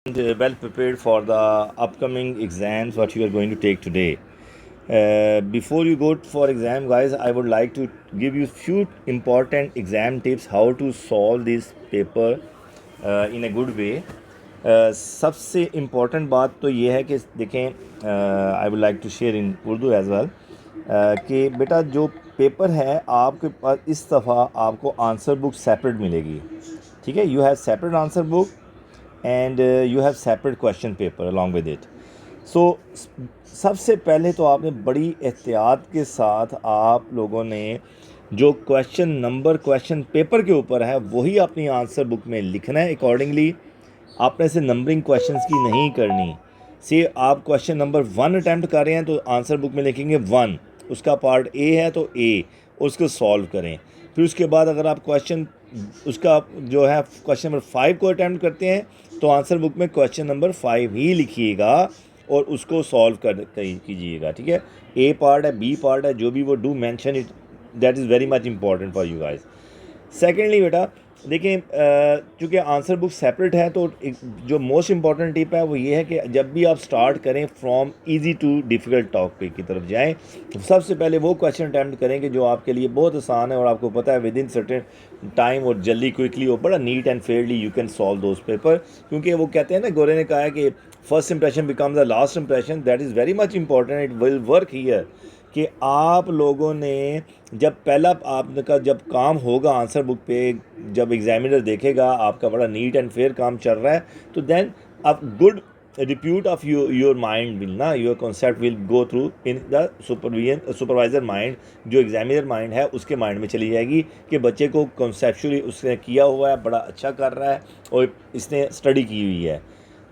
well prepared for the upcoming exams what you are going to take today. Before you go for exam, guys, I would like to give you few important exam tips how to solve this paper in a good way. सबसे important बात तो ये है कि देखें, I would like to share in Urdu as well कि बेटा जो पेपर है आपके पास इस दफ़ा आपको आंसर बुक सेपरेट मिलेगी. ठीक है, you have separate answer book and you have separate question paper along with it. So सबसे पहले तो आपने बड़ी एहतियात के साथ आप लोगों ने जो क्वेश्चन पेपर के ऊपर है वही अपनी आंसर बुक में लिखना है. अकॉर्डिंगली आपने से नंबरिंग क्वेश्चंस की नहीं करनी. से आप क्वेश्चन नंबर 1 अटैम्प्ट कर रहे हैं तो आंसर बुक में लिखेंगे 1, उसका पार्ट ए है तो ए, उसको सॉल्व करें. फिर उसके बाद अगर आप क्वेश्चन उसका जो है क्वेश्चन नंबर 5 को अटैम्प्ट करते हैं तो आंसर बुक में क्वेश्चन नंबर 5 ही लिखिएगा और उसको सॉल्व कीजिएगा. ठीक है, ए पार्ट है, बी पार्ट है, जो भी वो do mention it, that is very much important for you guys. Secondly बेटा देखें, चूँकि आंसर बुक सेपरेट है तो जो मोस्ट इम्पॉर्टेंट टिप है वो ये है कि जब भी आप स्टार्ट करें from easy too difficult topic की तरफ जाएं तो सबसे पहले वो क्वेश्चन अटैम्प्ट करें कि जो आपके लिए बहुत आसान है और आपको पता है विद इन सर्टेन टाइम और जल्दी क्विकली और बड़ा neat and Fairlie you can solve those paper. क्योंकि वो कहते हैं ना, गोरे ने कहा है कि first impression become the last impression. That is very much important. It will work here कि आप लोगों ने जब पहला आपका जब काम होगा आंसर बुक पे, जब एग्जामिनर देखेगा आपका बड़ा नीट एंड फेयर काम चल रहा है तो then a good repute of your mind will ना, your concept will go through in the supervisor mind. जो एग्जामिनर माइंड है उसके माइंड में चली जाएगी कि बच्चे को कॉन्सेप्चुअली उसने किया हुआ है, बड़ा अच्छा कर रहा है और इसने स्टडी की हुई है.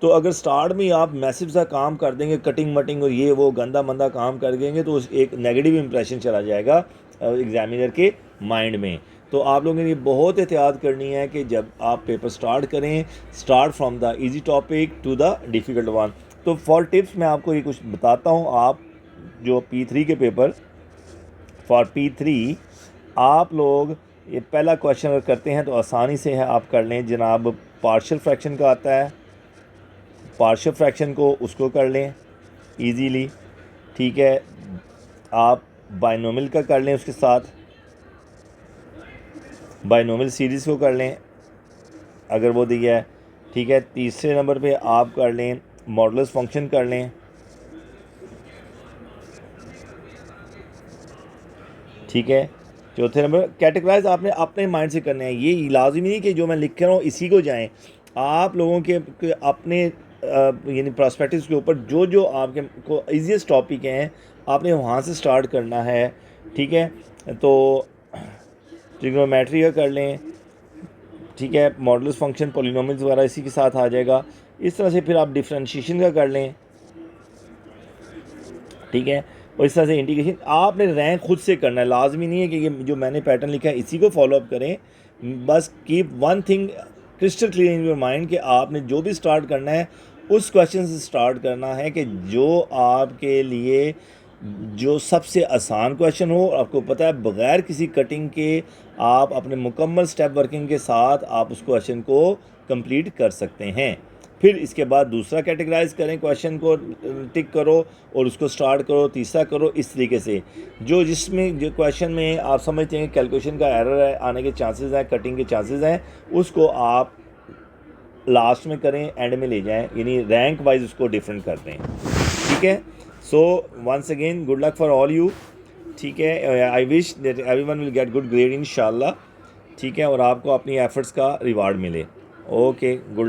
तो अगर स्टार्ट में आप मैसिव सा काम कर देंगे, कटिंग मटिंग और ये वो गंदा मंदा काम कर देंगे तो एक नेगेटिव इंप्रेशन चला जाएगा एग्जामिनर के माइंड में. तो आप लोगों ने ये बहुत एहतियात करनी है कि जब आप पेपर स्टार्ट करें, start from the easy topic to the difficult one. तो फॉर टिप्स मैं आपको ये कुछ बताता हूँ. आप जो P3 के पेपर, फॉर P3 आप लोग ये पहला क्वेश्चन अगर करते हैं तो आसानी से है आप कर लें जनाब. पार्शियल फ्रैक्शन का आता है, पार्शियल फ्रैक्शन को उसको कर लें इजीली. ठीक है, आप बाइनोमियल का कर लें, उसके साथ बाइनोमियल सीरीज़ को कर लें अगर वो दिया है. ठीक है, तीसरे नंबर पे आप कर लें मॉडुलस फंक्शन कर लें. ठीक है, चौथे नंबर कैटेगराइज आपने अपने माइंड से करने हैं. ये लाजमी नहीं कि जो मैं लिख रहा हूँ इसी को जाएं. आप लोगों के अपने यानी प्रॉस्पेक्टिव्स के ऊपर जो जो आपके को ईजीएस्ट टॉपिक हैं आपने वहाँ से स्टार्ट करना है. ठीक है, तो ट्रिग्नोमेट्री का कर लें. ठीक है, मॉडुलस फंक्शन पॉलिनोमियल्स वगैरह इसी के साथ आ जाएगा. इस तरह से फिर आप डिफरेंशिएशन का कर लें. ठीक है, और इस तरह से इंटीग्रेशन आपने रैंक खुद से करना है. लाजमी नहीं है कि ये जो मैंने पैटर्न लिखा है इसी को फॉलोअप करें. बस keep one thing crystal clear in your mind कि आपने जो भी स्टार्ट करना है उस क्वेश्चन से स्टार्ट करना है कि जो आपके लिए जो सबसे आसान क्वेश्चन हो. आपको पता है बग़ैर किसी कटिंग के आप अपने मुकम्मल स्टेप वर्किंग के साथ आप उस क्वेश्चन को कंप्लीट कर सकते हैं. फिर इसके बाद दूसरा कैटेगराइज करें, क्वेश्चन को टिक करो और उसको स्टार्ट करो, तीसरा करो. इस तरीके से जिसमें जो क्वेश्चन में आप समझते हैं कैलकुलेशन का एरर है, आने के चांसेस हैं, कटिंग के चांसेस हैं, उसको आप लास्ट में करें, एंड में ले जाएं, यानी रैंक वाइज उसको डिफरेंट कर दें. ठीक है, so once again good luck for all you. ठीक है, I wish that everyone will get good grade इंशाल्लाह. ठीक है, और आपको अपनी एफर्ट्स का रिवार्ड मिले. Okay, good luck.